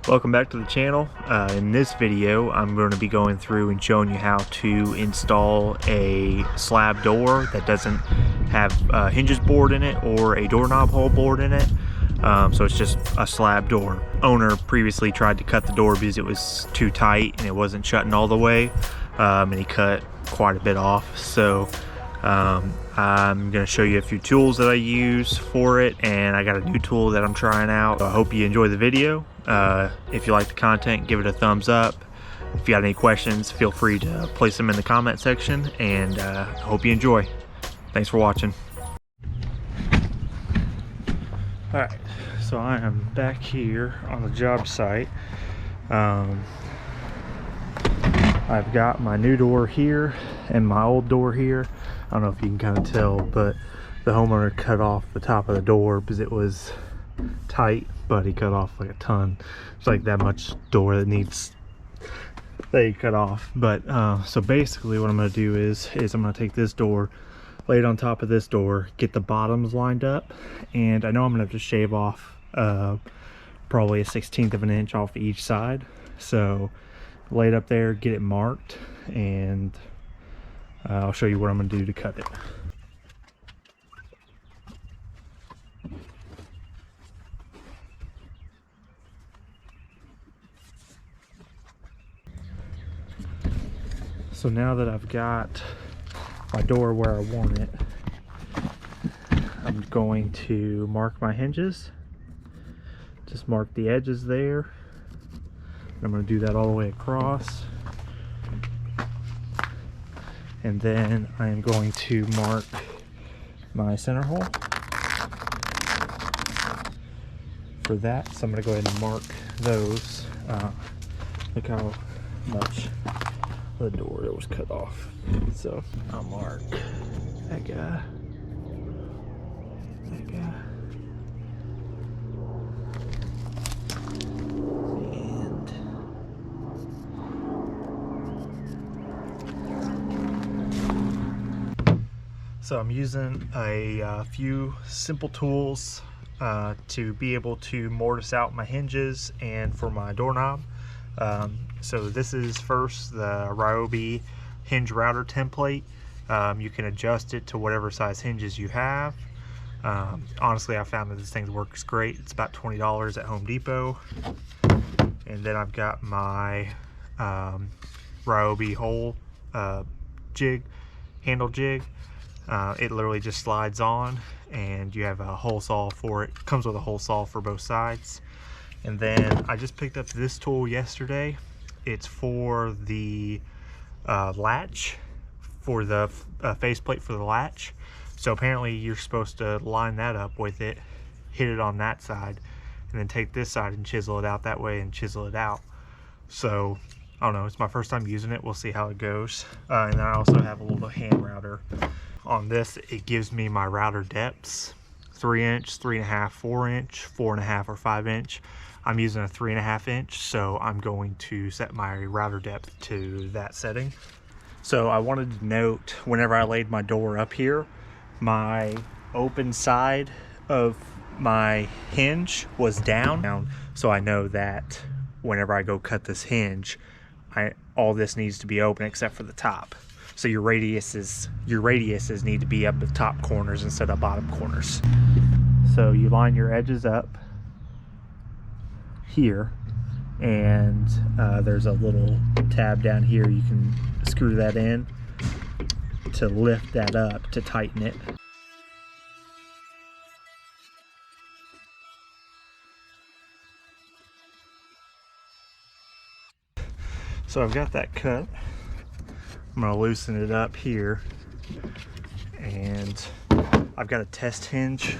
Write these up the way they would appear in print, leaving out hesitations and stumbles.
Welcome back to the channel. In this video I'm going to be going through and showing you how to install a slab door that doesn't have a hinges board in it or a doorknob hole board in it. So it's just a slab door. Owner previously tried to cut the door because it was too tight and it wasn't shutting all the way, and he cut quite a bit off. So I'm going to show you a few tools that I use for it, and I got a new tool that I'm trying out. So I hope you enjoy the video. If you like the content, give it a thumbs up. If you got any questions, feel free to place them in the comment section, and I hope you enjoy. Thanks for watching. Alright, so I am back here on the job site. I've got my new door here and my old door here. I don't know if you can kind of tell, but the homeowner cut off the top of the door because it was tight, but he cut off like a ton. It's like that much door that needs he cut off. But so basically what I'm going to do is I'm going to take this door, lay it on top of this door, get the bottoms lined up, and I know I'm going to have to shave off probably a 1/16 of an inch off each side. So lay it up there, get it marked, and I'll show you what I'm going to do to cut it. So now that I've got my door where I want it, I'm going to mark my hinges. Just mark the edges there. I'm going to do that all the way across. And then I am going to mark my center hole for that. So I'm going to go ahead and mark those. Look how much the door that was cut off. So I'll mark that guy, that guy, and so I'm using a few simple tools to be able to mortise out my hinges and for my doorknob. So this is first the Ryobi hinge router template. You can adjust it to whatever size hinges you have. Honestly, I found that this thing works great. It's about $20 at Home Depot. And then I've got my Ryobi hole jig, handle jig. It literally just slides on, and you have a hole saw for it. It comes with a hole saw for both sides. And then I just picked up this tool yesterday. It's for the latch, for the faceplate for the latch. So apparently you're supposed to line that up with it, hit it on that side, and then take this side and chisel it out that way and chisel it out. So I don't know, it's my first time using it. We'll see how it goes. And then I also have a little hand router. On this, it gives me my router depths: 3 inch, 3.5, 4 inch, 4.5, or 5 inch. I'm using a 3.5 inch, so I'm going to set my router depth to that setting. So I wanted to note, whenever I laid my door up here, my open side of my hinge was down. So I know that whenever I go cut this hinge, all this needs to be open except for the top. So your radiuses need to be up the top corners instead of bottom corners. So you line your edges up here, and there's a little tab down here. You can screw that in to lift that up to tighten it. So I've got that cut. I'm going to loosen it up here, and I've got a test hinge.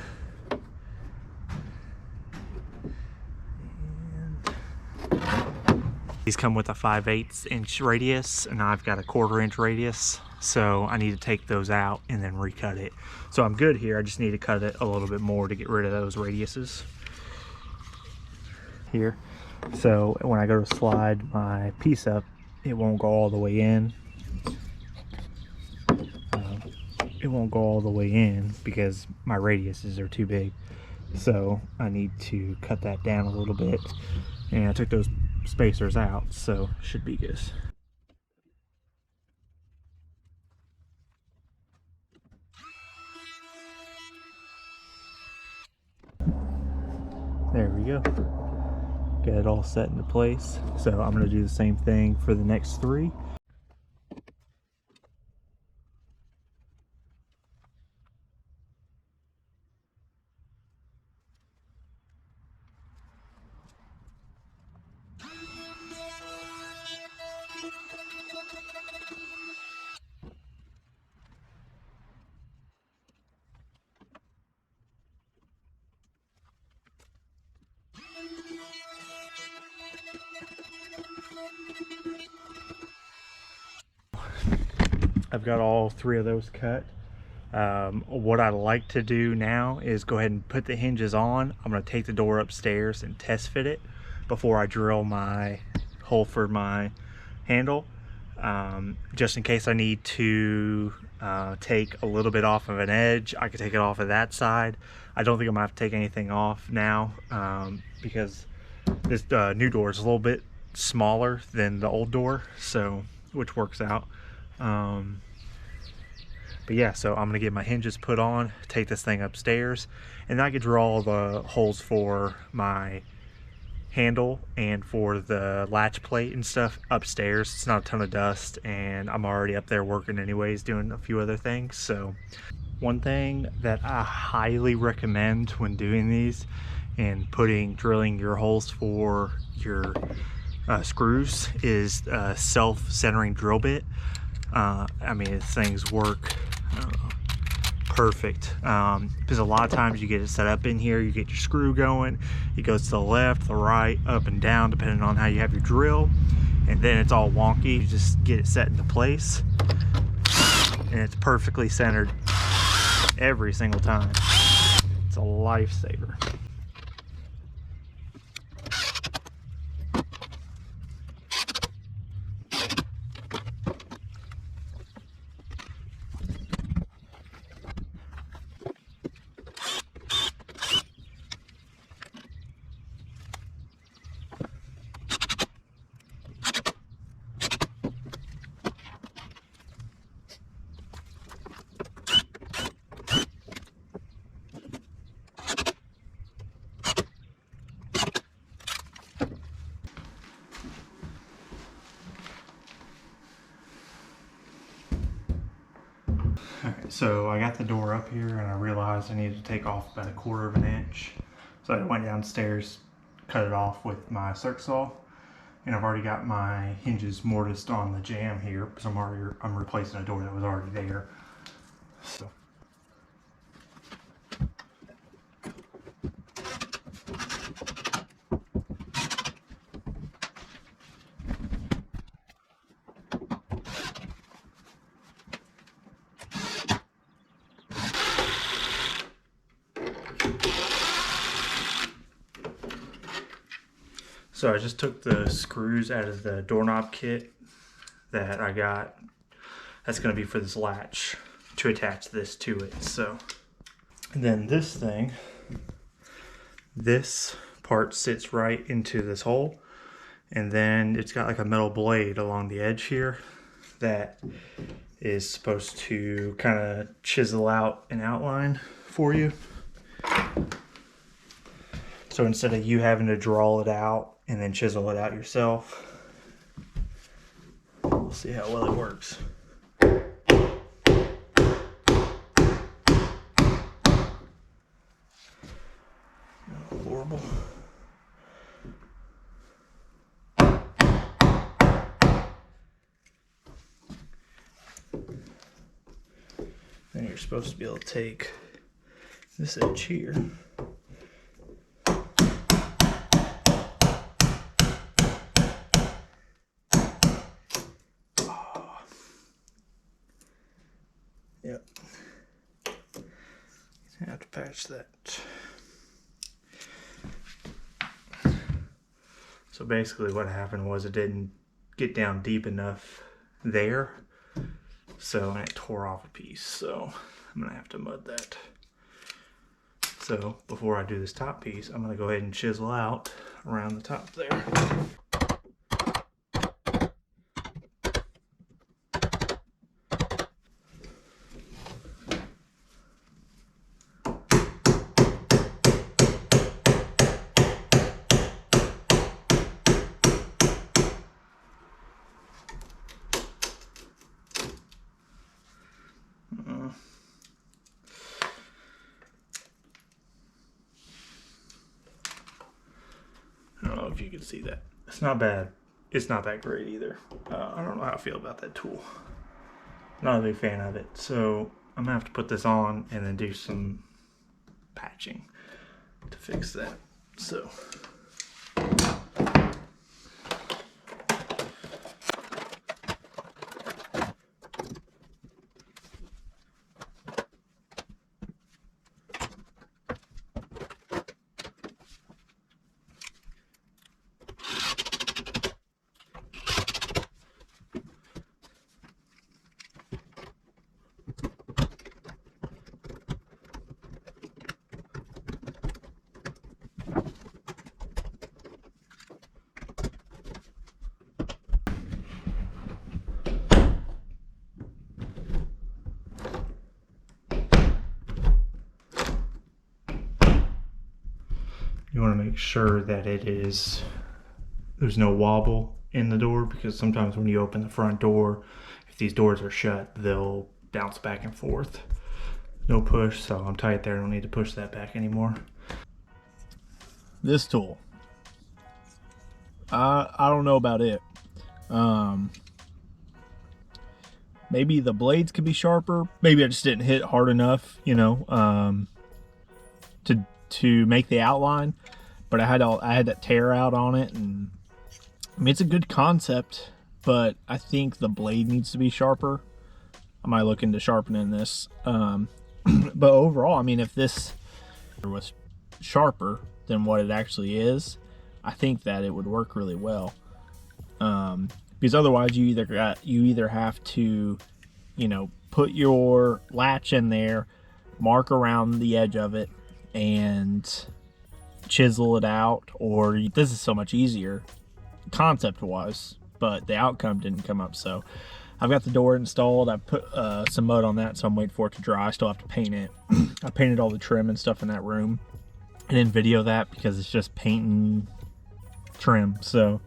These come with a 5/8 inch radius, and I've got a 1/4 inch radius, so I need to take those out and then recut it. So I'm good here. I just need to cut it a little bit more to get rid of those radiuses here. So when I go to slide my piece up, it won't go all the way in. It won't go all the way in because my radiuses are too big. So I need to cut that down a little bit And I took those spacers out, so should be good. There we go. Get it all set into place. So I'm going to do the same thing for the next 3. I've got all 3 of those cut. What I like to do now is go ahead and put the hinges on. I'm going to take the door upstairs and test fit it before I drill my hole for my handle, just in case I need to take a little bit off of an edge. I could take it off of that side. I don't think I'm gonna have to take anything off now, because this new door is a little bit smaller than the old door, so which works out. But yeah, so I'm gonna get my hinges put on, take this thing upstairs, and then I can draw the holes for my handle and for the latch plate and stuff upstairs. It's not a ton of dust, and I'm already up there working anyways, doing a few other things. So one thing that I highly recommend when doing these and drilling your holes for your screws is a self-centering drill bit. I mean, these things work perfect, because a lot of times you get it set up in here, you get your screw going, it goes to the left, the right, up and down depending on how you have your drill, and then it's all wonky. You just get it set into place and it's perfectly centered every single time. It's a lifesaver. Alright, so I got the door up here and I realized I needed to take off about 1/4 of an inch. So I went downstairs, cut it off with my circ saw, and I've already got my hinges mortised on the jamb here because I'm replacing a door that was already there. So So I just took the screws out of the doorknob kit that I got. That's going to be for this latch to attach this to it. So, and then this part sits right into this hole, and then it's got like a metal blade along the edge here that is supposed to kind of chisel out an outline for you. So instead of you having to draw it out and then chisel it out yourself, we'll see how well it works. Horrible. Then you're supposed to be able to take this edge here. Yep. I have to patch that. So basically what happened was it didn't get down deep enough there, so it tore off a piece. So I'm gonna have to mud that. So before I do this top piece, I'm going to go ahead and chisel out around the top there. I don't know if you can see that. It's not bad. It's not that great either. I don't know how I feel about that tool. Not a big fan of it. So I'm gonna have to put this on and then do some patching to fix that. So you want to make sure that there's no wobble in the door, because sometimes when you open the front door, if these doors are shut, they'll bounce back and forth. No push, so I'm tight there. I don't need to push that back anymore. This tool, I don't know about it. Maybe the blades could be sharper. Maybe I just didn't hit hard enough, you know, to make the outline. But I had that tear out on it, and I mean, it's a good concept, but I think the blade needs to be sharper. I might look into sharpening this. But overall, I mean, if this was sharper than what it actually is, I think that it would work really well. Because otherwise you either have to, you know, put your latch in there, mark around the edge of it, and chisel it out, or this is so much easier concept wise, but the outcome didn't come up. So I've got the door installed. I put some mud on that, so I'm waiting for it to dry. I still have to paint it. I painted all the trim and stuff in that room. I didn't video that because it's just paint and trim. So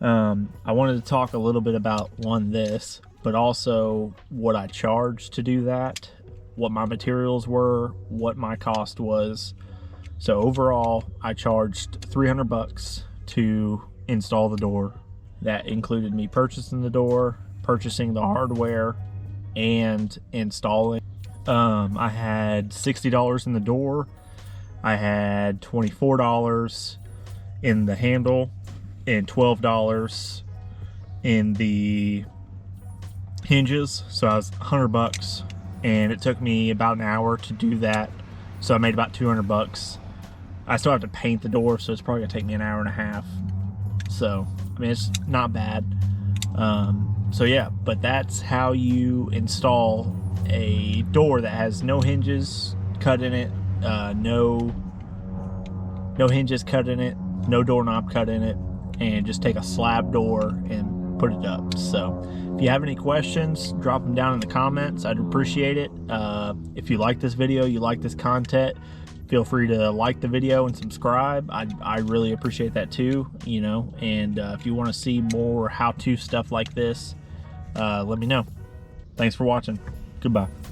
I wanted to talk a little bit about this, but also what I charged to do that, what my materials were, what my cost was. So overall, I charged $300 to install the door. That included me purchasing the door, purchasing the hardware, and installing. I had $60 in the door. I had $24 in the handle and $12 in the hinges. So I was $100, and it took me about an hour to do that. So I made about $200. I still have to paint the door, so it's probably gonna take me an hour and a half. So, I mean, it's not bad. So yeah, but that's how you install a door that has no hinges cut in it, no hinges cut in it, no doorknob cut in it, and just take a slab door and put it up. So if you have any questions, drop them down in the comments. I'd appreciate it. If you like this video, you like this content, feel free to like the video and subscribe. I really appreciate that too, you know. And if you want to see more how-to stuff like this, let me know. Thanks for watching. Goodbye.